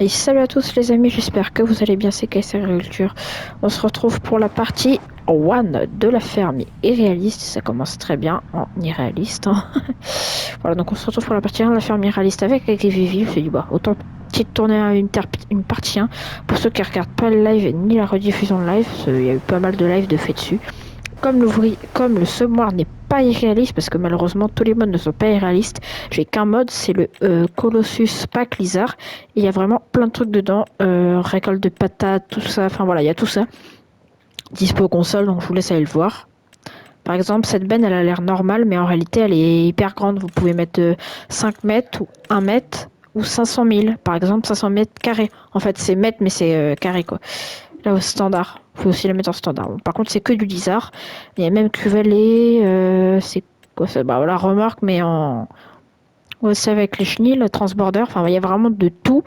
Et salut à tous les amis, j'espère que vous allez bien, c'est KS Agriculture. On se retrouve pour la partie 1 de la ferme irréaliste. Ça commence très bien en irréaliste. Hein. Voilà, donc on se retrouve pour la partie 1 de la ferme irréaliste avec les Vivi. Je me dit, bah, autant petite tournée à une partie 1. Pour ceux qui ne regardent pas le live ni la rediffusion de live, il y a eu pas mal de live de fait dessus. Comme le semoir n'est pas irréaliste, parce que malheureusement tous les modes ne sont pas irréalistes, j'ai qu'un mode, c'est le Colossus Pack Lizard. Il y a vraiment plein de trucs dedans, récolte de patates, tout ça, enfin voilà, il y a tout ça. Dispo console, donc je vous laisse aller le voir. Par exemple, cette benne, elle a l'air normale, mais en réalité, elle est hyper grande. Vous pouvez mettre 5 mètres ou 1 mètre ou 500 000. Par exemple, 500 mètres carrés. En fait, c'est mètres, mais c'est carré, quoi. Là, au standard. Faut aussi la mettre en standard. Bon, par contre, c'est que du lizard. Il y a même Cuvalet. C'est quoi ça? Bah voilà, remorque, mais en. Aussi avec les chenilles, transborder. Enfin, il y a vraiment de tout.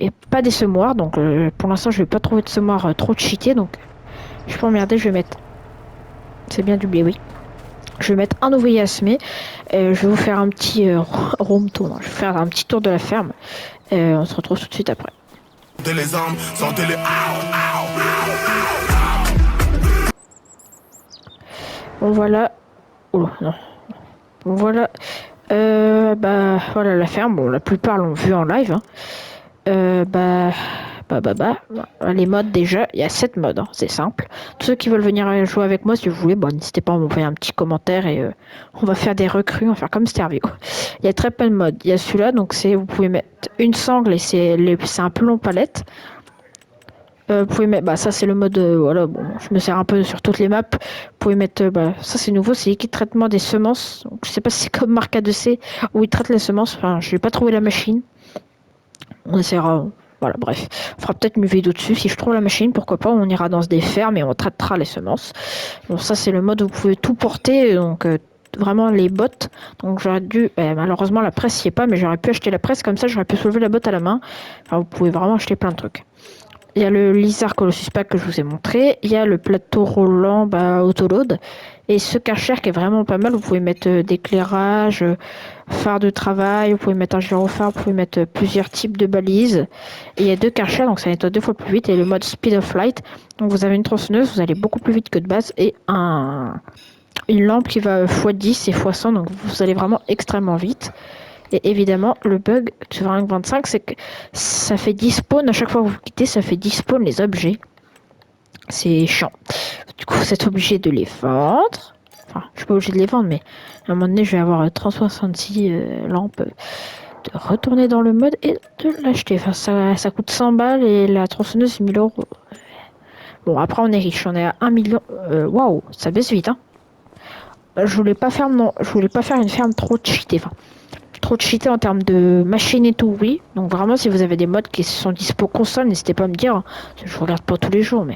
Et pas des semoirs. Donc, pour l'instant, je vais pas trouver de semoirs trop cheatés. Donc, je peux emmerder. Je vais mettre. C'est bien du blé, oui. Je vais mettre un ouvrier à semer. Je vais vous faire un petit room tour. Je vais faire un petit tour de la ferme. On se retrouve tout de suite après. Les armes, sortez-les. Bon voilà. Oh non. Bon voilà. Bah voilà la ferme. Bon la plupart l'ont vu en live. Hein. Bah. Les modes déjà, il y a 7 modes, hein, c'est simple. Tous ceux qui veulent venir jouer avec moi, si vous voulez, bon, n'hésitez pas à m'envoyer un petit commentaire et on va faire des recrues, on va faire comme Stervio. Il y a très peu de modes. Il y a celui-là, donc vous pouvez mettre une sangle et c'est un peu long palette. Vous pouvez mettre, bah ça c'est le mode, voilà, bon, je me sers un peu sur toutes les maps. Vous pouvez mettre, ça c'est nouveau, c'est l'équipe traitement des semences. Donc, je sais pas si c'est comme Marca 2C où ils traitent les semences. Enfin, je n'ai pas trouvé la machine. On essaiera. Voilà, bref. On fera peut-être une vidéo dessus. Si je trouve la machine, pourquoi pas, on ira dans des fermes et on traitera les semences. Bon, ça, c'est le mode où vous pouvez tout porter. Donc, vraiment, les bottes. Donc, j'aurais dû. Malheureusement, la presse n'y est pas, mais j'aurais pu acheter la presse. Comme ça, j'aurais pu soulever la botte à la main. Enfin, vous pouvez vraiment acheter plein de trucs. Il y a le Lizard Colossus Pack que je vous ai montré. Il y a le plateau roulant autoload. Et ce cacher qui est vraiment pas mal. Vous pouvez mettre d'éclairage, phare de travail. Vous pouvez mettre un gyrophare. Vous pouvez mettre plusieurs types de balises. Et il y a 2 cachets, donc ça nettoie 2 fois plus vite. Et le mode Speed of Light. Donc vous avez une tronçonneuse, vous allez beaucoup plus vite que de base. Et une lampe qui va x10 et x100. Donc vous allez vraiment extrêmement vite. Et évidemment, le bug sur 1.25, c'est que ça fait 10 spawns. À chaque fois que vous quittez, ça fait 10 spawns les objets. C'est chiant. Du coup, vous êtes obligé de les vendre. Enfin, je suis pas obligé de les vendre, mais à un moment donné, je vais avoir 366 lampes. De retourner dans le mode et de l'acheter. Enfin, ça coûte 100 balles et la tronçonneuse, c'est 1000 euros. Bon, après, on est riche. On est à 1 million. Waouh, ça baisse vite, hein. Je voulais pas faire une ferme trop cheatée. Enfin, trop cheaté en termes de machine et tout, oui. Donc vraiment, si vous avez des mods qui sont dispo console, n'hésitez pas à me dire. Je regarde pas tous les jours,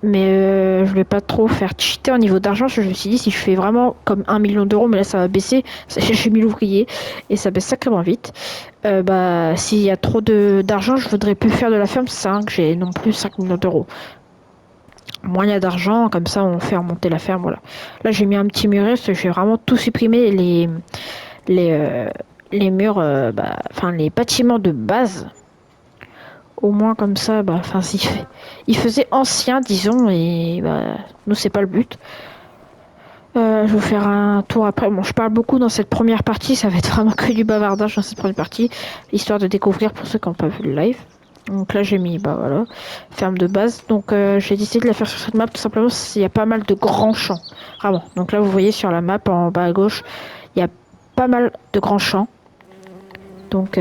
mais je vais pas trop faire cheater au niveau d'argent. Je me suis dit, si je fais vraiment comme 1 million d'euros, mais là ça va baisser. J'ai 1000 ouvriers et ça baisse sacrément vite. S'il y a trop d'argent, je voudrais plus faire de la ferme. C'est ça que j'ai non plus 5 millions d'euros. Moins il y a d'argent, comme ça on fait remonter la ferme. Voilà. Là j'ai mis un petit muret parce que j'ai vraiment tout supprimé les murs, enfin les bâtiments de base. Au moins comme ça, il faisait ancien, disons, et nous c'est pas le but. Je vais vous faire un tour après. Bon, je parle beaucoup dans cette première partie, ça va être vraiment que du bavardage dans cette première partie, histoire de découvrir pour ceux qui n'ont pas vu le live. Donc là j'ai mis, voilà, ferme de base. Donc j'ai décidé de la faire sur cette map tout simplement parce qu'il y a pas mal de grands champs. Vraiment. Donc là vous voyez sur la map en bas à gauche, il y a pas mal de grands champs. Donc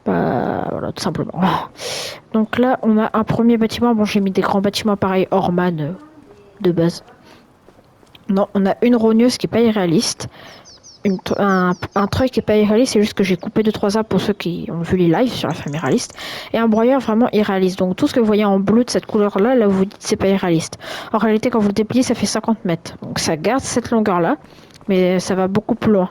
voilà, tout simplement. Donc là, on a un premier bâtiment. Bon, j'ai mis des grands bâtiments pareils, Orman de base. Non, on a une rogneuse qui est pas irréaliste. Un truc qui est pas irréaliste, c'est juste que j'ai coupé 2-3 arbres pour ceux qui ont vu les lives sur la ferme irréaliste. Et un broyeur vraiment irréaliste. Donc tout ce que vous voyez en bleu de cette couleur-là, là vous dites c'est pas irréaliste. En réalité, quand vous le dépliez, ça fait 50 mètres. Donc ça garde cette longueur-là, mais ça va beaucoup plus loin.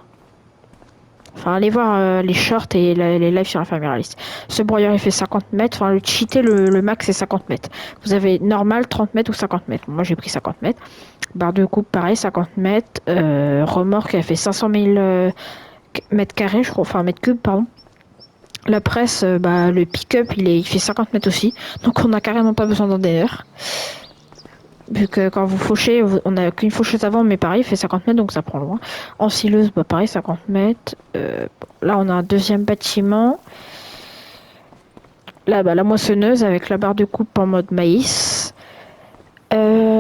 Enfin, allez voir les shorts et les lives sur la ferme irréaliste. Ce broyeur, il fait 50 mètres. Enfin, le cheaté, le max, c'est 50 mètres. Vous avez normal, 30 mètres ou 50 mètres. Moi, j'ai pris 50 mètres. Barre de coupe, pareil, 50 mètres. Remorque, elle fait 500 000 mètres carrés, je crois, enfin mètres cubes, pardon. La presse, le pick-up, il fait 50 mètres aussi. Donc on n'a carrément pas besoin d'un DR. Vu que quand vous fauchez, on n'a qu'une faucheuse avant, mais pareil, il fait 50 mètres, donc ça prend loin. En sileuse, pareil, 50 mètres. Là, on a un deuxième bâtiment. Là, la moissonneuse avec la barre de coupe en mode maïs.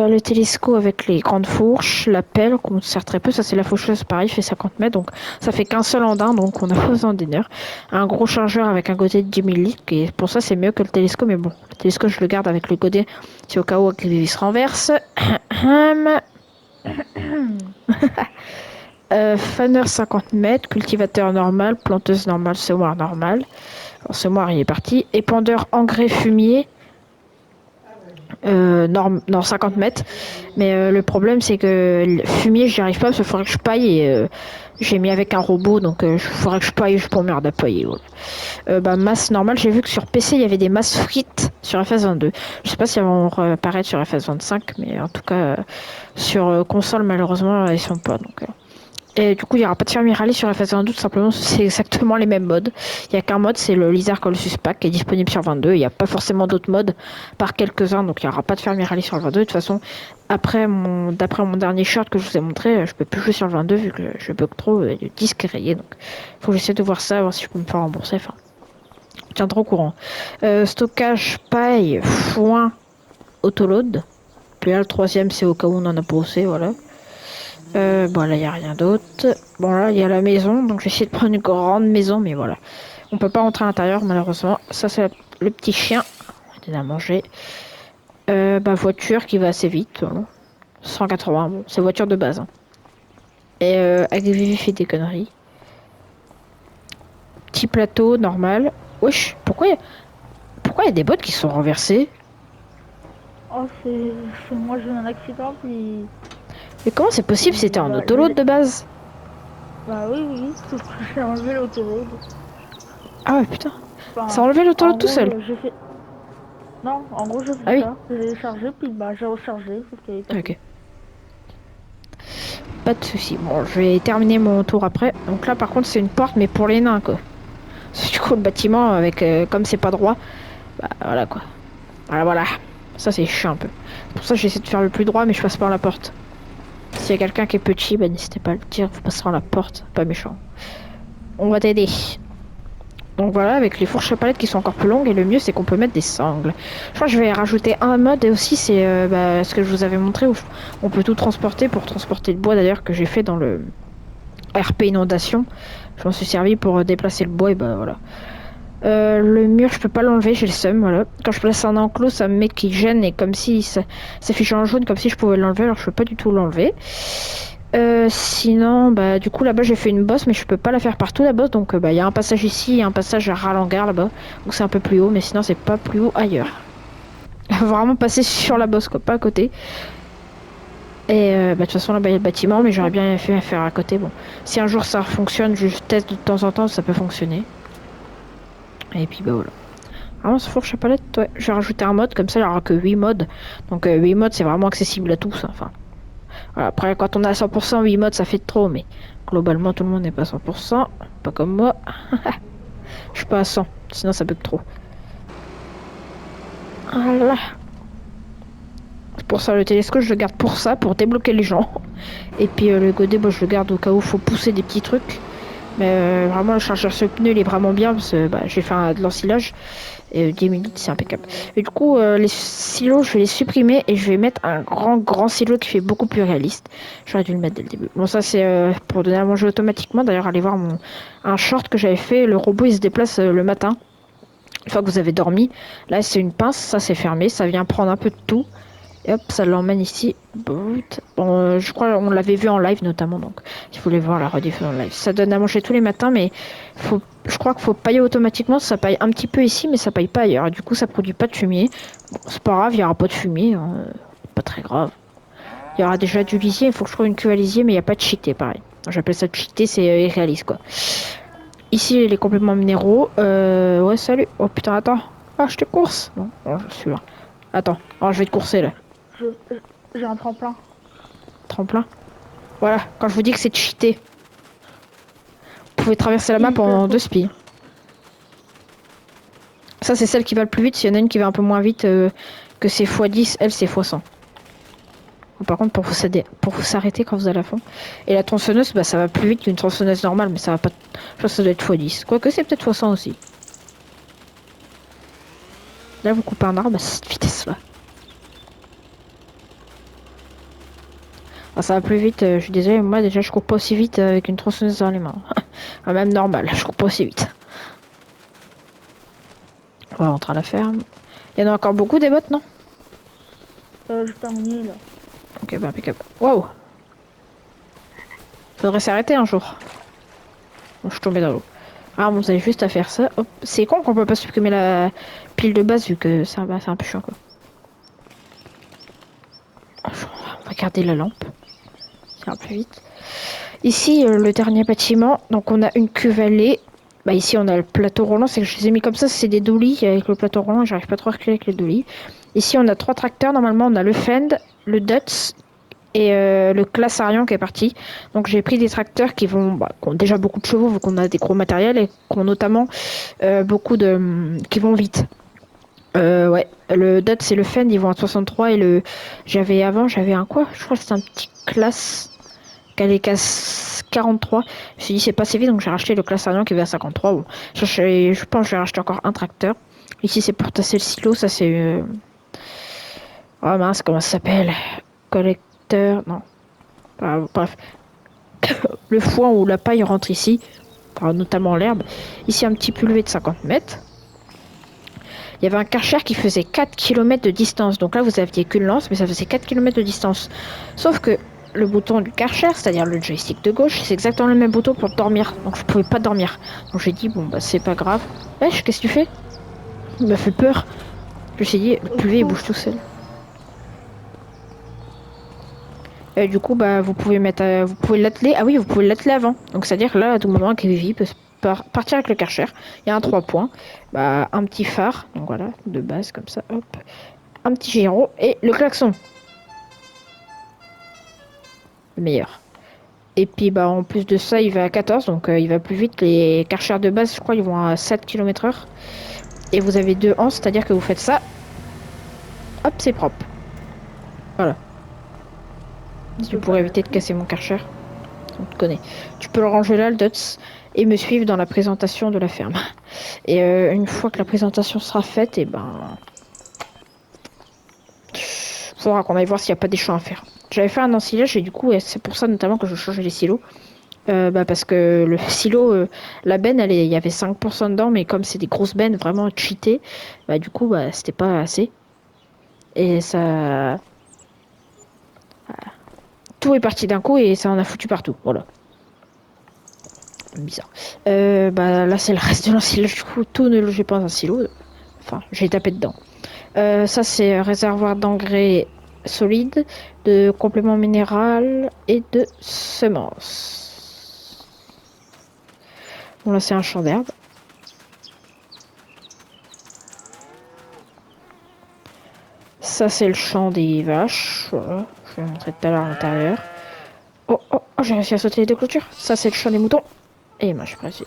Le télescope avec les grandes fourches, la pelle qu'on sert très peu, ça c'est la faucheuse, pareil, fait 50 mètres, donc ça fait qu'un seul andin, donc on a pas besoin d'une heure. Un gros chargeur avec un godet de 10 000 litres, et pour ça c'est mieux que le télescope, mais bon, le télescope je le garde avec le godet, si au cas où la vis se renverse. Faneur 50 mètres, cultivateur normal, planteuse normale, semoir normal. Alors, semoir il est parti. Épandeur engrais fumier. Non, 50 mètres. Mais le problème, c'est que le fumier, j'y arrive pas parce qu'il faudrait que je paille. Et j'ai mis avec un robot, donc il faudrait que je paille. Je m'emmerde à pailler. Voilà. Masse normale, j'ai vu que sur PC, il y avait des masses frites sur FS22. Je sais pas si elles vont apparaître sur FS25, mais en tout cas, sur console, malheureusement, elles sont pas. Donc, et du coup, il n'y aura pas de fermier rallye sur FS22, tout simplement, c'est exactement les mêmes modes. Il n'y a qu'un mode, c'est le Lizard Colossus Pack qui est disponible sur 22. Il n'y a pas forcément d'autres modes, par quelques-uns, donc il n'y aura pas de fermier rallye sur le 22. De toute façon, d'après mon dernier short que je vous ai montré, je peux plus jouer sur le 22 vu que je bug trop, le disque est rayé. Donc, il faut que j'essaie de voir ça, voir si je peux me faire rembourser. Enfin, je tiendrai au courant. Stockage, paille, foin, autoload. Puis là, le troisième, c'est au cas où on en a pas assez, voilà. Là, il n'y a rien d'autre. Bon, là, il y a la maison. Donc, j'ai essayé de prendre une grande maison. Mais voilà. On peut pas rentrer à l'intérieur, malheureusement. Ça, c'est le petit chien. Il a mangé. Voiture qui va assez vite. Voilà. 180. Bon, c'est voiture de base. Hein. Et Agrivi fait des conneries. Petit plateau, normal. Wesh, pourquoi il y a des bottes qui sont renversées? Oh, c'est moi, j'ai eu un accident, puis... Mais comment c'est possible? C'était en autoload de base. Bah oui, sauf que j'ai enlevé l'autoroute. Ah ouais, putain. Enfin, Ça a enlevé l'autoload tout seul. j'ai fait... Non, en gros, j'ai Ah fait oui. ça. J'ai chargé, puis j'ai rechargé, sauf qu'il est Ok. Pas de soucis. Bon, je vais terminer mon tour après. Donc là, par contre, c'est une porte, mais pour les nains, quoi. Du coup, le bâtiment, avec comme c'est pas droit, voilà, quoi. Voilà. Ça, c'est chiant un peu. Pour ça, j'essaie de faire le plus droit, mais je passe par la porte. S'il y a quelqu'un qui est petit, n'hésitez pas à le dire. Vous passerez par la porte. Pas méchant. On va t'aider. Donc voilà, avec les fourches à palettes qui sont encore plus longues, et le mieux, c'est qu'on peut mettre des sangles. Je crois que je vais rajouter un mode, et aussi, c'est ce que je vous avais montré, où on peut tout transporter, pour transporter le bois, d'ailleurs, que j'ai fait dans le RP Inondation. Je m'en suis servi pour déplacer le bois, et voilà. Le mur, je peux pas l'enlever, j'ai le seum, voilà. Quand je place un enclos, ça me met qui gêne, et comme si ça s'affiche en jaune, comme si je pouvais l'enlever, alors je peux pas du tout l'enlever. Sinon, du coup, là-bas, j'ai fait une bosse, mais je peux pas la faire partout, la bosse. Donc, il y a un passage ici et un passage à Ralangar, là-bas. Donc, c'est un peu plus haut, mais sinon, c'est pas plus haut ailleurs. Vraiment passer sur la bosse, quoi, pas à côté. Et de toute façon, là-bas, il y a le bâtiment, mais j'aurais bien fait faire à côté. Bon, si un jour ça fonctionne, je teste de temps en temps, ça peut fonctionner. Et puis, voilà. Vraiment, ce fourche à palette, ouais. Je vais rajouter un mode, comme ça, il n'y aura que 8 modes. Donc, 8 modes, c'est vraiment accessible à tous. Enfin. Voilà, après, quand on a 100%, 8 modes, ça fait trop, mais globalement, tout le monde n'est pas 100%. Pas comme moi. Je suis pas à 100, sinon ça bug trop. Voilà. C'est pour ça, le télescope, je le garde pour ça, pour débloquer les gens. Et puis le godet, je le garde au cas où il faut pousser des petits trucs. Mais vraiment, le chargeur sur pneu, il est vraiment bien, parce que j'ai fait de l'ensilage. Et 10 minutes, c'est impeccable. Et du coup, les silos, je vais les supprimer et je vais mettre un grand silo qui fait beaucoup plus réaliste. J'aurais dû le mettre dès le début. Bon, ça, c'est pour donner à manger automatiquement. D'ailleurs, allez voir un short que j'avais fait. Le robot, il se déplace le matin. Une fois que vous avez dormi. Là, c'est une pince. Ça, c'est fermé. Ça vient prendre un peu de tout. Et hop, ça l'emmène ici. Bon, je crois qu'on l'avait vu en live notamment, donc si vous voulez voir la rediffusion en live. Ça donne à manger tous les matins, mais je crois qu'il faut pailler automatiquement. Ça paille un petit peu ici, mais ça paille pas ailleurs. Du coup, ça produit pas de fumier. Bon, c'est pas grave, il y aura pas de fumier. Hein. Pas très grave. Il y aura déjà du lisier. Il faut que je trouve une queue à lisier, mais il n'y a pas de cheaté, pareil. J'appelle ça cheaté, c'est irréaliste, quoi. Ici, les compléments minéraux. Ouais, salut. Oh putain, attends. Ah, je te course. Non, je suis là. Attends, alors je vais te courser là. J'ai un tremplin. Tremplin. Voilà, quand je vous dis que c'est cheaté. pouvez traverser la map en 2 spies. Ça, c'est celle qui va le plus vite. S'il y en a une qui va un peu moins vite que c'est x10, elle, c'est x100. Par contre, pour vous s'arrêter quand vous allez à fond. Et la tronçonneuse, bah, ça va plus vite qu'une tronçonneuse normale, mais ça va pas. Je pense que ça doit être x10. Quoique, c'est peut-être x100 aussi. Là, vous coupez un arbre à cette vitesse-là. Ah, ça va plus vite, je suis désolé, moi déjà je cours pas aussi vite avec une tronçonneuse dans les mains. Même normal, je cours pas aussi vite. On va rentrer à la ferme. Il y en a encore beaucoup des bots, non? Je termine là. Ok, bah impeccable. Waouh! Faudrait s'arrêter un jour. Bon, je suis tombé dans l'eau. Ah, bon, vous avez juste à faire ça. Hop. C'est con qu'on peut pas supprimer la pile de base vu que ça, bah, c'est un peu chiant quoi. On va garder la lampe. Ça va plus vite. Ici, le dernier bâtiment. Donc, on a une cuve à lait. Bah, ici, on a le plateau roulant. C'est que je les ai mis comme ça. C'est des doulis avec le plateau roulant. J'arrive pas trop à reculer avec les doulis. Ici, on a 3 tracteurs. Normalement, on a le Fend, le Dutz et le Classarion qui est parti. Donc, j'ai pris des tracteurs qui ont déjà beaucoup de chevaux vu qu'on a des gros matériels et qui ont notamment beaucoup de. Qui vont vite. Ouais, le Dutz et le Fend ils vont à 63 et le. J'avais un quoi? Je crois que c'était un petit Classe. Qu'elle est casse 43. Je me suis dit c'est pas assez vite donc j'ai racheté le Classarion qui va à 53. Bon, je pense que je vais racheter encore un tracteur. Ici c'est pour tasser le silo, ça c'est. Oh mince, comment ça s'appelle? Collecteur. Non. Bref. Le foin où la paille rentre ici. Enfin, notamment l'herbe. Ici un petit pulvé de 50 mètres. Il y avait un Karcher qui faisait 4 km de distance. Donc là vous aviez qu'une lance mais ça faisait 4 km de distance. Sauf que le bouton du Karcher, c'est-à-dire le joystick de gauche, c'est exactement le même bouton pour dormir. Donc je pouvais pas dormir. Donc j'ai dit bon bah c'est pas grave. Wesh, qu'est-ce que tu fais? Il m'a fait peur. Je me suis dit le pulvé il bouge tout seul. Et du coup bah vous pouvez vous pouvez l'atteler. Ah oui, vous pouvez l'atteler avant. Donc c'est-à-dire là à tout moment Kevin peut partir avec le Karcher. Il y a un 3 points. Bah un petit phare. Donc voilà, de base comme ça. Hop. Un petit gyro et le klaxon. Le meilleur. Et puis bah en plus de ça il va à 14 donc il va plus vite. Les Karcher de base je crois ils vont à 7 km/h. Et vous avez 2 ans, c'est-à-dire que vous faites ça. Hop c'est propre. Voilà. Tu pourrais éviter de casser mon Karcher. On te connaît. Tu peux le ranger là le Dutz et me suivre dans la présentation de la ferme. Et une fois que la présentation sera faite, et ben faudra qu'on aille voir s'il n'y a pas des champs à faire. J'avais fait un ensilage et du coup c'est pour ça notamment que je changeais les silos. Parce que le silo, la benne, il y avait 5% dedans, mais comme c'est des grosses bennes vraiment cheatées, bah du coup, bah c'était pas assez. Et ça, tout est parti d'un coup et ça en a foutu partout. Voilà. Bizarre. Bah là, c'est le reste de l'ensilage. Du coup, tout ne logeait pas dans un silo. Enfin, j'ai tapé dedans. Ça, c'est un réservoir d'engrais solide, de compléments minéral et de semences. Bon là c'est un champ d'herbe. Ça c'est le champ des vaches. Voilà. Je vais montrer tout à l'heure à l'intérieur. Oh oh oh, j'ai réussi à sauter les 2 clôtures. Ça c'est le champ des moutons. Et moi je suis pressée.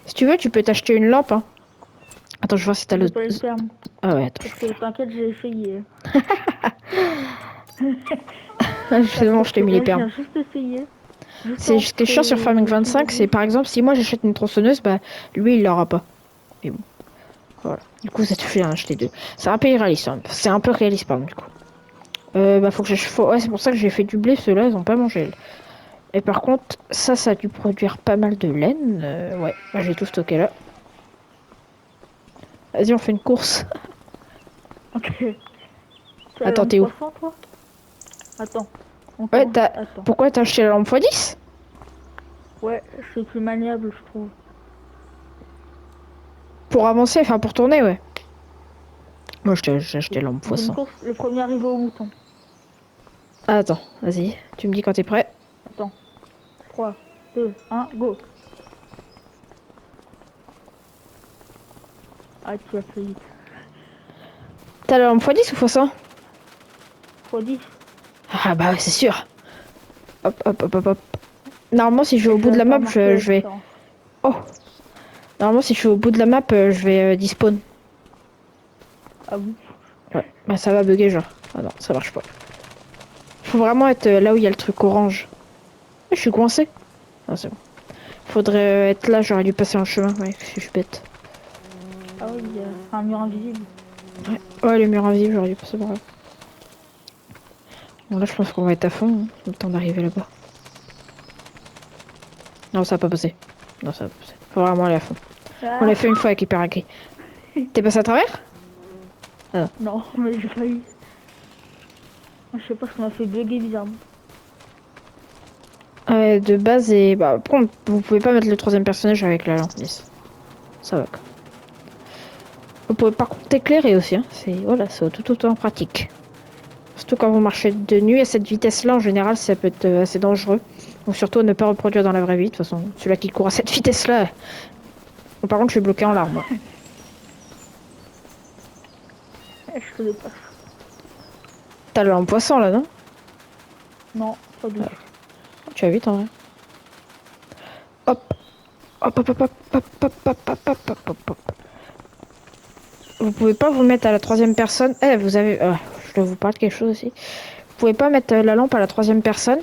Si tu veux tu peux t'acheter une lampe. Hein. Attends je vois si t'as le... Ah ouais attends. Parce que t'inquiète j'ai essayé. C'est bon je t'ai mis les permes. J'ai juste essayé. C'est ce qui est chiant sur Farming 25, c'est par exemple si moi j'achète une tronçonneuse, bah lui il l'aura pas. Mais bon. Voilà. Du coup ça te fait en acheter 2. C'est un peu irréaliste, hein. C'est un peu réaliste pardon du coup. Bah faut que ouais c'est pour ça que j'ai fait du blé, ceux-là ils ont pas mangé. Et par contre ça a dû produire pas mal de laine. Ouais, bah, j'ai tout stocké là. Vas-y on fait une course. Ok. Attends t'es où? Attends. Ouais pourquoi t'as acheté la lampe x10? Ouais, c'est plus maniable, je trouve. Pour avancer, enfin pour tourner, ouais. Moi, j'ai acheté lampe x100. Le premier arrivé au mouton. Ah, attends, vas-y. Tu me dis quand t'es prêt. Attends. 3, 2, 1, go. Ah, tu vas fait vite. T'as la lampe x10 ou x100? x10. Ah bah ouais, c'est sûr. Hop, hop, hop, hop, hop. Normalement, si je vais au bout de J'avais la pas map, remarqué la je vais... différence. Oh. Normalement, si je suis au bout de la map, je vais despawn. Ah bon? Ouais. Bah, ça va bugger, genre. Ah non, ça marche pas. Faut vraiment être là où il y a le truc orange. Ah, je suis coincé. Ah, c'est bon. Faudrait être là, j'aurais dû passer un chemin. Ouais, je suis bête. Ah oui, c'est un mur invisible. Ouais, ouais, les murs invisibles, j'aurais dû passer par là. Bon, là, je pense qu'on va être à fond, hein, le temps d'arriver là-bas. Non, ça va pas passer. Non, ça va pas passer. Faut vraiment aller à fond. On Ah l'a fait une fois avec Hyper Agri. T'es passé à travers? Ah non. non, mais j'ai failli. Je sais pas, ça m'a fait bugger bizarrement. De base, et bah, après, vous pouvez pas mettre le troisième personnage avec la lampe 10. Ça va, quoi. Vous pouvez par contre éclairer aussi, hein. C'est voilà, c'est tout autant pratique. Surtout quand vous marchez de nuit à cette vitesse-là, en général, ça peut être assez dangereux. Donc surtout ne pas reproduire dans la vraie vie. De toute façon, celui-là qui court à cette vitesse-là. Bon, par contre, je suis bloqué en larmes. Moi. Je connais pas. T'as le poisson là, non? Non, pas du tout. Tu vas vite en vrai. Hop, hop, hop, hop, hop, hop, hop, hop, hop, hop, hop, hop, hop. Vous pouvez pas vous mettre à la troisième personne. Eh, vous avez. Je dois vous parler de quelque chose aussi. Vous pouvez pas mettre la lampe à la troisième personne.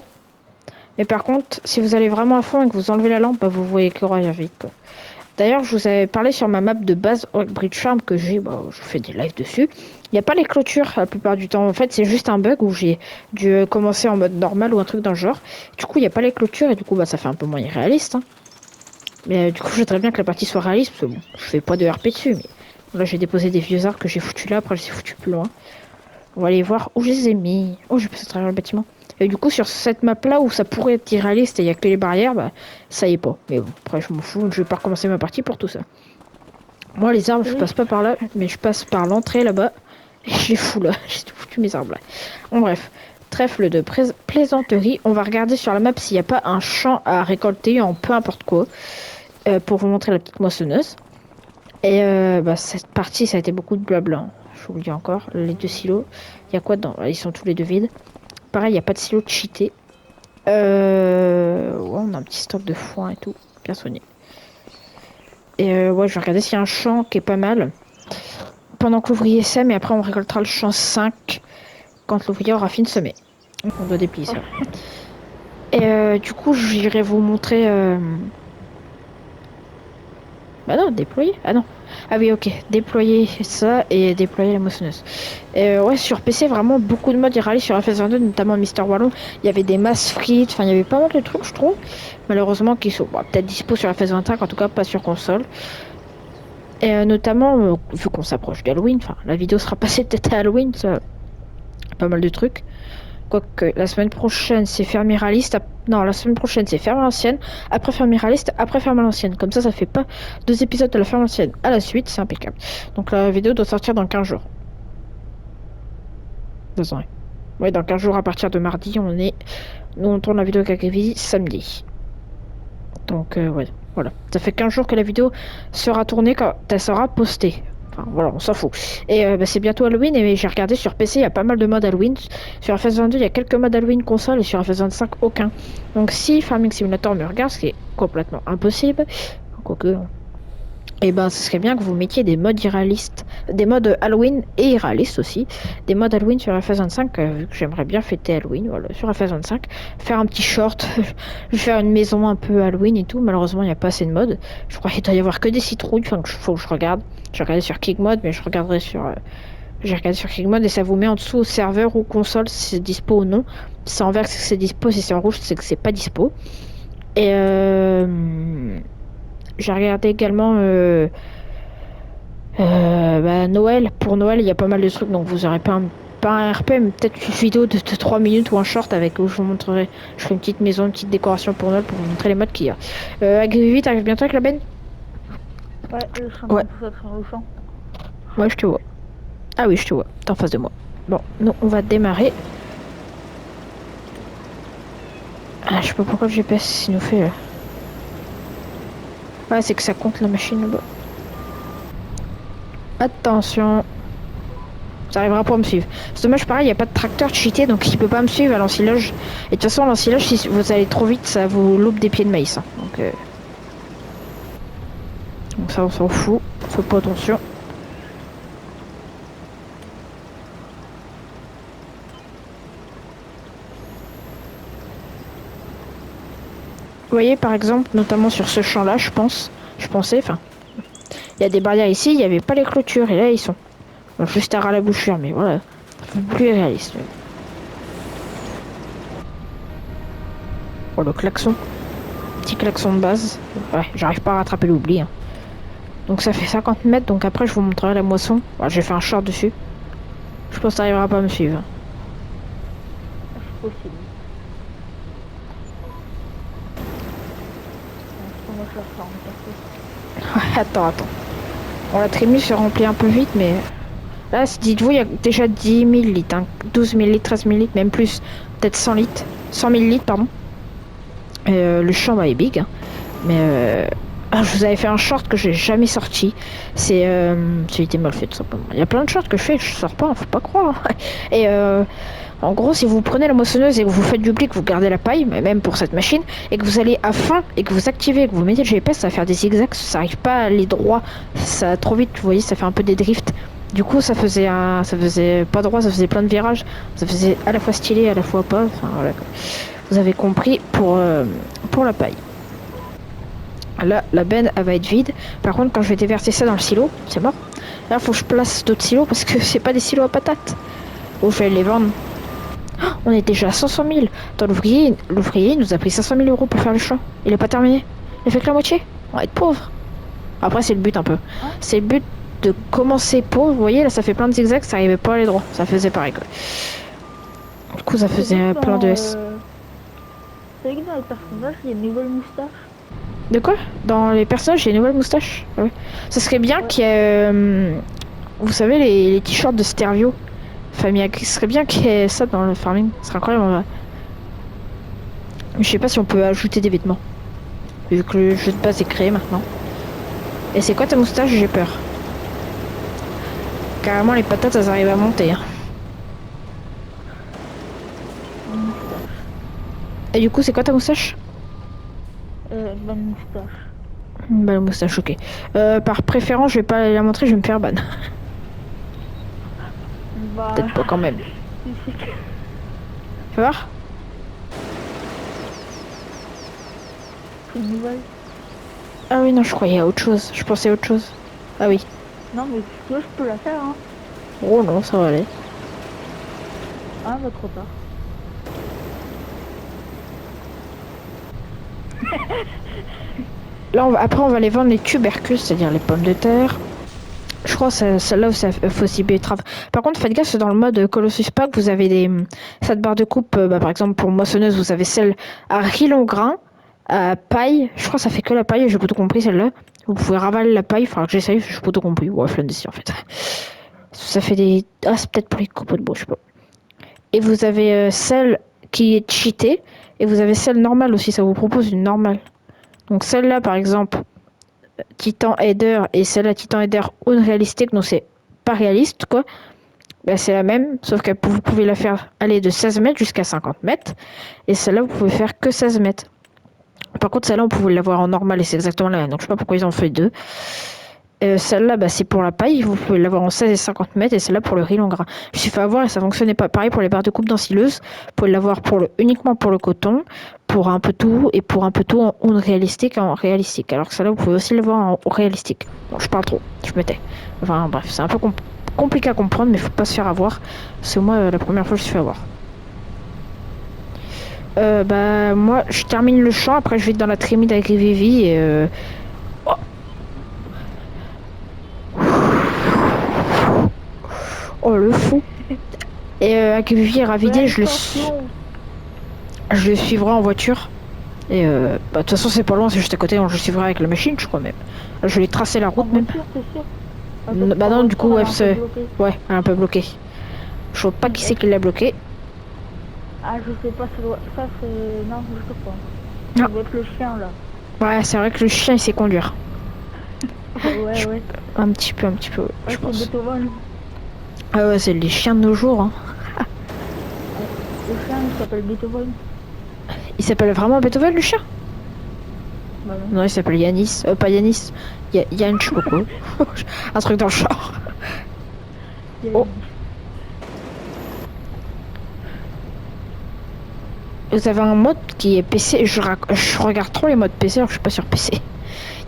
Mais par contre, si vous allez vraiment à fond et que vous enlevez la lampe, bah, vous voyez que vite. Quoi. D'ailleurs, je vous avais parlé sur ma map de base Bridge Charm que j'ai, bah, je fais des lives dessus. Il n'y a pas les clôtures la plupart du temps. En fait, c'est juste un bug où j'ai dû commencer en mode normal ou un truc dans le genre. Du coup, il n'y a pas les clôtures et du coup, bah, ça fait un peu moins irréaliste. Hein. Mais du coup, je voudrais bien que la partie soit réaliste parce que bon, je fais pas de RP dessus. Mais là, j'ai déposé des vieux arbres que j'ai foutus là, après, je les ai foutus plus loin. On va aller voir où je les ai mis. Oh, j'ai passé à travers le bâtiment. Et du coup, sur cette map-là où ça pourrait être irréaliste et il n'y a que les barrières, bah, ça y est pas. Mais bon, après, je m'en fous, je vais pas recommencer ma partie pour tout ça. Moi, les arbres, je passe pas par là, mais je passe par l'entrée là-bas. Et je les fous là. J'ai tout foutu mes arbres là. Bon, bref. Trèfle de plaisanterie. On va regarder sur la map s'il n'y a pas un champ à récolter en peu importe quoi. Pour vous montrer la petite moissonneuse. Et bah, cette partie, ça a été beaucoup de blabla. Hein. Je vous le dis encore. Les deux silos. Il y a quoi dedans? Ils sont tous les deux vides. Pareil, il n'y a pas de silo cheaté. Ouais, on a un petit stock de foin et tout. Bien soigné. Et ouais, je vais regarder s'il y a un champ qui est pas mal. Pendant que l'ouvrier sème, et après on récoltera le champ 5 quand l'ouvrier aura fini de semer. On doit déplier ça. Et du coup, j'irai vous montrer... Bah non, déployer. Ah non. Ah oui, ok. Déployer ça et déployer la moissonneuse. Ouais, sur PC, vraiment beaucoup de modes irréalistes sur FS22, notamment Mister Wallon. Il y avait des masses frites, enfin, il y avait pas mal de trucs, je trouve. Malheureusement, qui sont peut-être dispo sur FS25, en tout cas pas sur console. Et notamment, vu qu'on s'approche d'Halloween, enfin, la vidéo sera passée peut-être à Halloween, ça, pas mal de trucs. Quoique, la semaine prochaine, c'est Fermier Réaliste. Non, la semaine prochaine, c'est Ferme à l'ancienne. Après Fermier Réaliste, après Ferme à l'ancienne. Comme ça fait pas 2 épisodes de la Ferme à l'ancienne à la suite. C'est impeccable. Donc la vidéo doit sortir dans 15 jours. 2 ans. Ouais, dans 15 jours à partir de mardi, Nous, on tourne la vidéo avec Kevin samedi. Donc, ouais, voilà. Ça fait 15 jours que la vidéo sera tournée quand elle sera postée. Enfin, voilà, on s'en fout. Et bah, c'est bientôt Halloween et j'ai regardé sur PC, il y a pas mal de modes Halloween. Sur FS22, il y a quelques modes Halloween console et sur FS25, aucun. Donc si Farming Simulator me regarde, ce qui est complètement impossible, quoique... Et ben, ce serait bien que vous mettiez des modes irréalistes, des modes Halloween et irréalistes aussi, des modes Halloween sur FS25, vu que j'aimerais bien fêter Halloween, voilà, sur FS25, faire un petit short, je vais faire une maison un peu Halloween et tout, malheureusement il n'y a pas assez de modes, je crois qu'il doit y avoir que des citrouilles, enfin, faut que je regarde, j'ai regardé sur Kickmod, mais je regarderai sur... j'ai regardé sur Kickmod et ça vous met en dessous au serveur ou console si c'est dispo ou non, si c'est en vert c'est que c'est dispo, si c'est en rouge c'est que c'est pas dispo, et j'ai regardé également bah, Noël. Pour Noël, il y a pas mal de trucs, donc vous aurez pas un RP, mais peut-être une vidéo de 3 minutes ou un short avec où je vous montrerai. Je ferai une petite maison, une petite décoration pour Noël pour vous montrer les modes qu'il y a. Agri t'arrives bientôt avec la benne? Ouais, je suis en train de pousser à travers le champ. Ouais, je te vois. Ah oui, je te vois. T'es en face de moi. Bon, nous, on va démarrer. Ah, je sais pas pourquoi le GPS il nous fait. Ouais, c'est que ça compte la machine là-bas. Attention. Ça arrivera pas à me suivre. C'est dommage, pareil, il n'y a pas de tracteur cheaté, donc il peut pas me suivre à l'ensilage. Et de toute façon, l'ensilage, si vous allez trop vite, ça vous loupe des pieds de maïs. Hein. Donc ça, on s'en fout. Faut pas attention. Vous voyez, par exemple, notamment sur ce champ-là, je pensais, enfin, il y a des barrières ici, il n'y avait pas les clôtures, et là, ils sont. Bon, juste à ras la bouchure, mais voilà, c'est plus réaliste. Oh, le klaxon. Petit klaxon de base. Ouais, j'arrive pas à rattraper l'oubli. Hein. Donc ça fait 50 mètres, donc après, je vous montrerai la moisson. Voilà, j'ai fait un short dessus. Je pense que t'arriveras pas à me suivre. C'est possible. On va faire ça en fait. Attends. Bon, la trémie se remplit un peu vite, mais... Là, dites-vous, il y a déjà 10 000 litres. Hein. 12 000 litres, 13 000 litres, même plus. Peut-être 100 litres. 100 000 litres, pardon. Le champ est big. Hein. Mais... je vous avais fait un short que j'ai jamais sorti. C'est... été mal fait, tout simplement. Il y a plein de shorts que je fais que je sors pas, hein, faut pas croire. Et... En gros, si vous prenez la moissonneuse et que vous faites du pli, que vous gardez la paille, même pour cette machine, et que vous allez à fond, et que vous activez, que vous mettez le GPS, ça va faire des zigzags, ça arrive pas à aller droit, ça va trop vite, vous voyez, ça fait un peu des drifts. Du coup, ça faisait pas droit, ça faisait plein de virages, ça faisait à la fois stylé, à la fois pas, enfin voilà. Vous avez compris pour la paille. Là, la benne, elle va être vide. Par contre, quand je vais déverser ça dans le silo, c'est mort. Là, faut que je place d'autres silos parce que c'est pas des silos à patates. Ou je vais les vendre. On est déjà à 500 000. Attends, l'ouvrier nous a pris 500 000 € pour faire le champ. Il est pas terminé. Il fait que la moitié. On va être pauvre. Après, c'est le but un peu. C'est le but de commencer pauvre. Vous voyez, là, ça fait plein de zigzags. Ça arrivait pas à aller droit. Ça faisait pareil, quoi. Du coup, ça faisait plein de S. C'est vrai que dans les personnages, il y a une nouvelle moustache. De quoi? Dans les personnages, il y a une nouvelle moustache. Ah oui. Ça serait bien qu'il y ait... vous savez, les t-shirts de Stervio. Famille, ce serait bien qu'il y ait ça dans le farming. Ce serait incroyable. Mais je sais pas si on peut ajouter des vêtements. Vu que le jeu de base est créé maintenant. Et c'est quoi ta moustache? J'ai peur. Carrément, les patates, elles arrivent à monter. Hein. Et du coup, c'est quoi ta moustache? Bonne moustache. Bah, moustache, ok. Par préférence, je vais pas la montrer, je vais me faire ban. Bah... Peut-être pas quand même. Fais voir. C'est une nouvelle. Ah oui, non, je croyais à autre chose. Je pensais à autre chose. Ah oui. Non, mais toi, je peux la faire, hein. Oh non, ça va aller. Ah, bah trop tard. Là, après, on va les vendre les tubercules, c'est-à-dire les pommes de terre. Je crois que celle-là, il faut aussi betterave. Par contre, faites gaffe, dans le mode Colossus Pack, vous avez cette barre de coupe. Par exemple, pour moissonneuse, vous avez celle à riz long grain, à paille. Je crois que ça fait que la paille, j'ai pas tout compris celle-là. Vous pouvez ravaler la paille, il faudra que j'essaye, j'ai pas tout compris. Ouais, flemme d'ici en fait. Ça fait des... Ah, c'est peut-être pour les copeaux de bois, je sais pas. Et vous avez celle qui est cheatée, et vous avez celle normale aussi, ça vous propose une normale. Donc celle-là, par exemple, Titan Header et celle-là, Titan Header Unrealistic, donc c'est pas réaliste, quoi. Ben, c'est la même, sauf que vous pouvez la faire aller de 16 mètres jusqu'à 50 mètres. Et celle-là, vous pouvez faire que 16 mètres. Par contre, celle-là, on pouvait l'avoir en normal et c'est exactement la même. Donc je sais pas pourquoi ils en ont fait deux. Celle-là, bah, c'est pour la paille, vous pouvez l'avoir en 16 et 50 mètres, et celle-là pour le riz long grain. Je suis fait avoir et ça fonctionnait pas. Pareil pour les barres de coupe d'ensileuse, vous pouvez l'avoir uniquement pour le coton, pour un peu tout, et pour un peu tout en réalistique et en réalistique. Alors que celle-là, vous pouvez aussi l'avoir en réalistique. Bon, je parle trop, je me tais. Enfin bref, c'est un peu compliqué à comprendre, mais faut pas se faire avoir. C'est moi, la première fois, je me suis fait avoir. Bah, moi, je termine le champ, après je vais dans la trémie d'Agrivivi et Oh le fou. Et Agrivivi est ravidé, je le suivrai en voiture. Et de toute façon c'est pas loin, c'est juste à côté, donc je le suivrai avec la machine, je crois même. Je vais tracer la route même. Bah non, du coup, ouais, elle est un peu bloquée. Je vois pas qui c'est qui l'a bloqué. Ah, je sais pas, ça c'est... Non, je sais pas. Non. Ça doit être le chien, là. Ouais, c'est vrai que le chien, il sait conduire. Ouais. Un petit peu, je pense. Ah ouais, c'est les chiens de nos jours. Hein. Le chien, il s'appelle Beethoven. Il s'appelle vraiment Beethoven, le chien? Bah non. Non, il s'appelle Yanis. Pas Yanis. Yann, je sais pas quoi. Un truc dans le genre. Il y a Oh, une- vous avez un mode qui est PC. Je regarde trop les modes PC, alors je suis pas sur PC.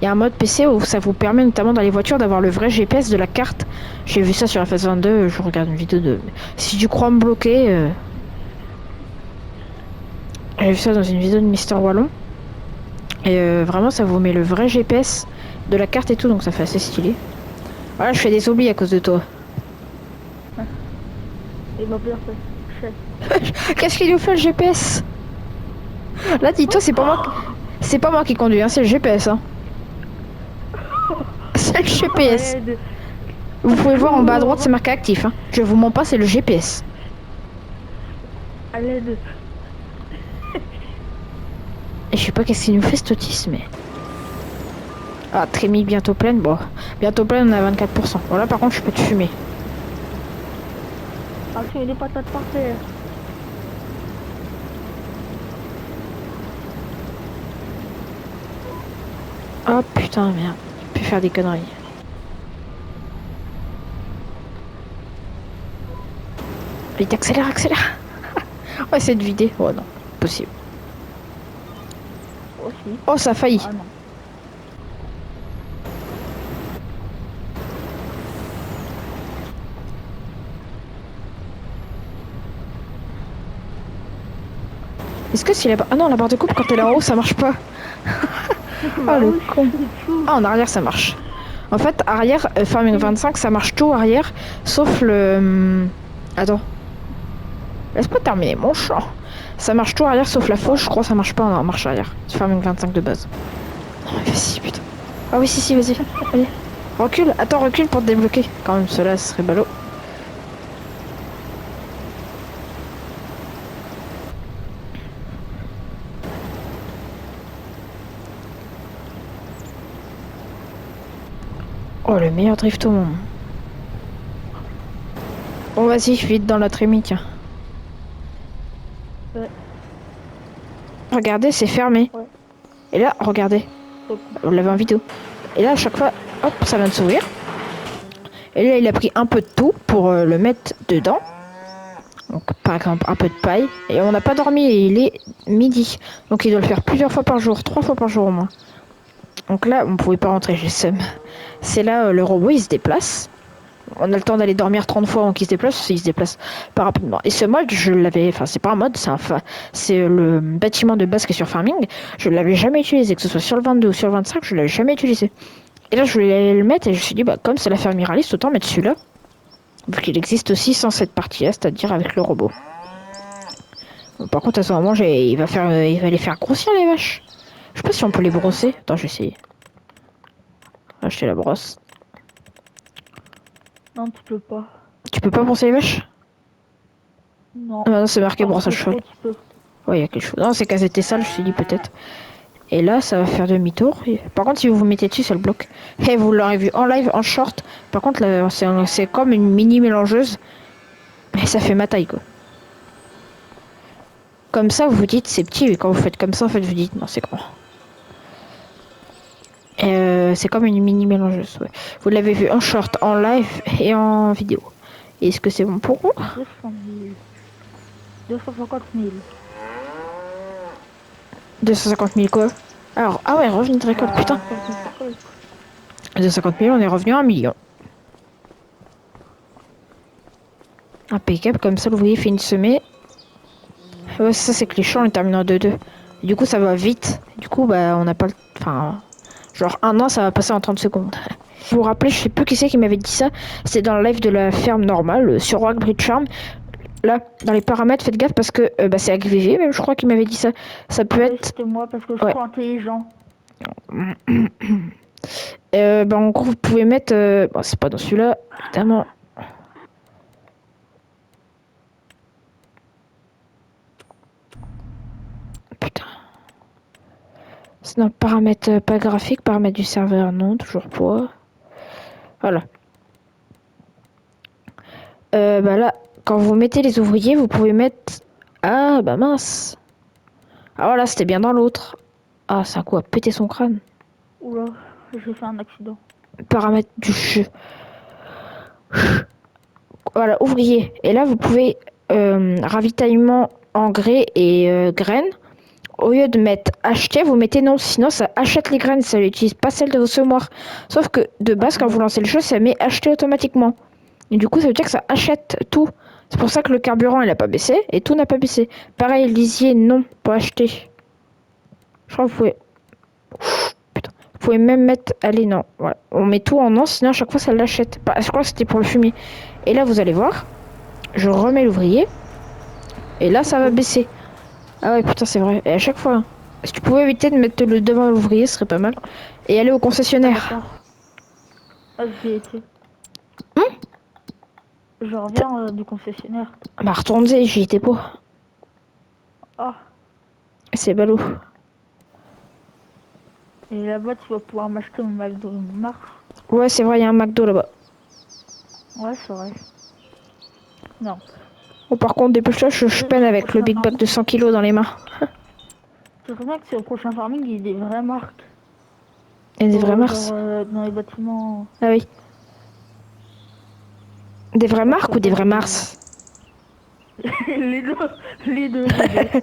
Il y a un mode PC où ça vous permet notamment dans les voitures d'avoir le vrai GPS de la carte. J'ai vu ça sur FS22, je regarde une vidéo de... Si du Chrome bloqué... J'ai vu ça dans une vidéo de Mister Wallon. Et vraiment, ça vous met le vrai GPS de la carte et tout, donc ça fait assez stylé. Voilà, je fais des oublis à cause de toi. Il m'a peur fait. Qu'est-ce qu'il nous fait le GPS? Là, dis-toi, c'est pas moi qui conduis, hein, c'est le GPS. Hein. C'est le GPS. Aide. Vous pouvez voir en bas à droite, c'est marqué actif. Hein. Je vous mens pas, c'est le GPS. À l'aide. Et je sais pas qu'est-ce qu'il nous fait cet autisme, mais... Ah, trémie bientôt pleine. Bon, bientôt pleine, on est à 24%. Bon, là, par contre, je peux te fumer. Ah, tu as des patates par terre. Oh putain, merde. Je peux faire des conneries. Vite, accélère, accélère. On va essayer de vider. Oh non, possible. Aussi. Oh, ça a failli. Ah non. Est-ce que si la barre... Ah non, la barre de coupe, quand elle est en haut, ça marche pas. Bah le oui, con. c'est tout. Ah, en arrière, ça marche. En fait, arrière, Farming 25, ça marche tout arrière, sauf le... Attends. Laisse-moi terminer mon chant. Ça marche tout arrière, sauf la fauche, je crois que ça marche pas en marche arrière. C'est Farming 25 de base. Oh, vas-y, putain. Ah oui, si, vas-y. Allez. Recule, attends, recule pour te débloquer. Quand même, cela serait ballot. Oh, le meilleur drift au monde. Bon, vas-y, vite dans la trémie, tiens. Ouais. Regardez, c'est fermé. Ouais. Et là, regardez. Vous l'avez en vidéo. Et là, à chaque fois, hop, ça vient de s'ouvrir. Et là, il a pris un peu de tout pour le mettre dedans. Donc, par exemple, un peu de paille. Et on n'a pas dormi et il est midi. Donc, il doit le faire plusieurs fois par jour, 3 fois par jour au moins. Donc là, on ne pouvait pas rentrer, j'ai le seum. C'est là, le robot, il se déplace. On a le temps d'aller dormir 30 fois avant qu'il se déplace, il se déplace pas rapidement. Et ce mode, je l'avais, enfin c'est pas un mode, c'est le bâtiment de base qui est sur Farming, je l'avais jamais utilisé, que ce soit sur le 22 ou sur le 25, je l'avais jamais utilisé. Et là je voulais le mettre et je me suis dit, bah comme c'est la ferme Miralis, autant mettre celui-là, vu qu'il existe aussi sans cette partie-là, c'est-à-dire avec le robot. Bon, par contre à ce moment, il va les faire grossir les vaches. Je sais pas si on peut les brosser. Attends, je vais essayer. Acheter la brosse. Non, tu peux pas. Tu peux pas brosser les vaches? Non. Ah non, c'est marqué Par brossage contre, cheval. tu peux. Ouais, il y a quelque chose. Non, c'est qu'elles étaient sales, je me suis dit peut-être. Et là, ça va faire demi-tour. Par contre, si vous vous mettez dessus, ça le bloque. Et vous l'aurez vu en live, en short. Par contre, là, c'est comme une mini mélangeuse. Mais ça fait ma taille, quoi. Comme ça, vous vous dites, c'est petit. Et quand vous faites comme ça, en fait, vous dites, non, c'est grand. C'est comme une mini mélangeuse, ouais. Vous l'avez vu en short, en live et en vidéo. Est-ce que c'est bon pour vous? 200 000. 250 000. 250 000 quoi? Alors, ah ouais, revenu de récolte, putain. 250 000, on est revenu à 1 million. Impeccable, comme ça, l'ouvrier fait une semée. Ouais, ça, c'est que les champs, on les termine en 2-2. Du coup, ça va vite. Du coup, bah, on n'a pas le... Enfin, genre, un an, ça va passer en 30 secondes. Vous vous rappelez, je sais plus qui c'est qui m'avait dit ça. C'est dans le live de la ferme normale, sur Rock Bridge Farm. Là, dans les paramètres, faites gaffe parce que bah, c'est AgriVV, même, je crois qu'il m'avait dit ça. Ça peut être... C'était moi parce que je Ouais. suis intelligent. Bah, en gros, vous pouvez mettre... Bon, c'est pas dans celui-là, évidemment. Putain. C'est dans paramètres pas graphique, paramètres du serveur, non, toujours pas. Voilà. Bah là, quand vous mettez les ouvriers, vous pouvez mettre... Ah, bah mince. Ah voilà, c'était bien dans l'autre. Ah, c'est un coup à péter son crâne. Oula, j'ai fait un accident. Paramètres du jeu. Voilà, ouvrier. Et là, vous pouvez ravitaillement, engrais et graines. Au lieu de mettre acheter, vous mettez non. Sinon, ça achète les graines. Ça n'utilise pas celles de vos semoirs. Sauf que de base, quand vous lancez le jeu, ça met acheter automatiquement. Et du coup, ça veut dire que ça achète tout. C'est pour ça que le carburant, il n'a pas baissé. Et tout n'a pas baissé. Pareil, lisier, non, pas acheter. Je crois que vous pouvez... Putain. Vous pouvez même mettre... Allez, non. Voilà. On met tout en non, sinon à chaque fois, ça l'achète. Je crois que c'était pour le fumier. Et là, vous allez voir. Je remets l'ouvrier. Et là, ça va baisser. Ah ouais, putain, c'est vrai. Et à chaque fois, hein. Si tu pouvais éviter de mettre le devant l'ouvrier, ce serait pas mal. Et aller au concessionnaire. D'accord. Ah, j'y ai été. Je reviens du concessionnaire. Bah, retournez, j'y étais pas. Ah, C'est ballot. et là-bas, tu vas pouvoir m'acheter mon McDo Mars. Ouais, c'est vrai, il y a un McDo là-bas. Ouais, c'est vrai. Non. Bon, par contre, dépêche-toi, je peine avec le Big Bag de 100 kilos dans les mains. C'est vrai que sur le prochain farming, il y a des vraies marques. Il y a des vrais Mars. Genre, dans les bâtiments. Ah oui. Des vraies marques ou des vrais Mars? les deux. Les deux, les deux.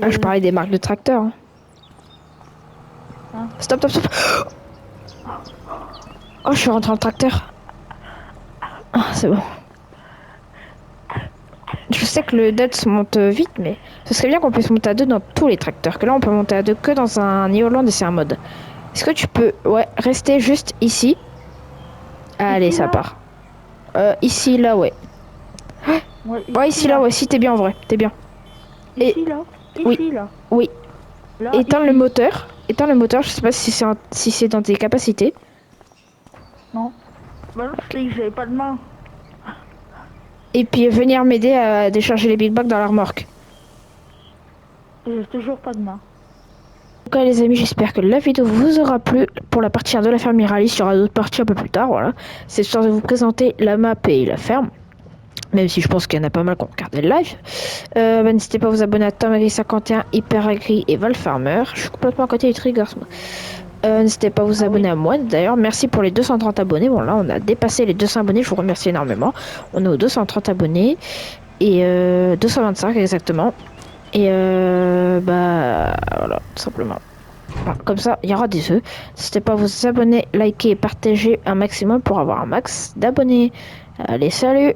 Ah, je parlais des marques de tracteurs. Hein. Hein? Stop, stop, stop. Oh, je suis rentré dans le tracteur. Ah, c'est bon. Je sais que le dead se monte vite, mais ce serait bien qu'on puisse monter à deux dans tous les tracteurs. Que là, on peut monter à deux que dans un New Holland et c'est un mode. Est-ce que tu peux, ouais, rester juste ici? Allez, Ici, ça là? part. Ici, là, ouais. Ouais, ici, là, ouais, si t'es bien en vrai, t'es bien. Ici, là? Oui. Ici, là? Oui. Là, Éteins ici. le moteur. Éteins le moteur, je sais pas si c'est dans tes capacités. Non. Bah non, je t'ai dit que j'avais pas de main. Et puis venir m'aider à décharger les big bags dans la remorque. J'ai toujours pas de main. En tout cas les amis, j'espère que la vidéo vous aura plu pour la partie 1 de la ferme Miralis. Il y aura d'autres parties un peu plus tard, voilà. C'est histoire de vous présenter la map et la ferme. Même si je pense qu'il y en a pas mal qui ont regardé le live. N'hésitez pas à vous abonner à TomAgri51, HyperAgri et Valfarmer. Je suis complètement à côté du Triggers. N'hésitez pas à vous abonner à moi. D'ailleurs, merci pour les 230 abonnés. Bon là, on a dépassé les 200 abonnés. Je vous remercie énormément. On est aux 230 abonnés. Et 225 exactement. Et bah voilà, tout simplement. Voilà, comme ça, il y aura des œufs. N'hésitez pas à vous abonner, liker et partager un maximum pour avoir un max d'abonnés. Allez, salut!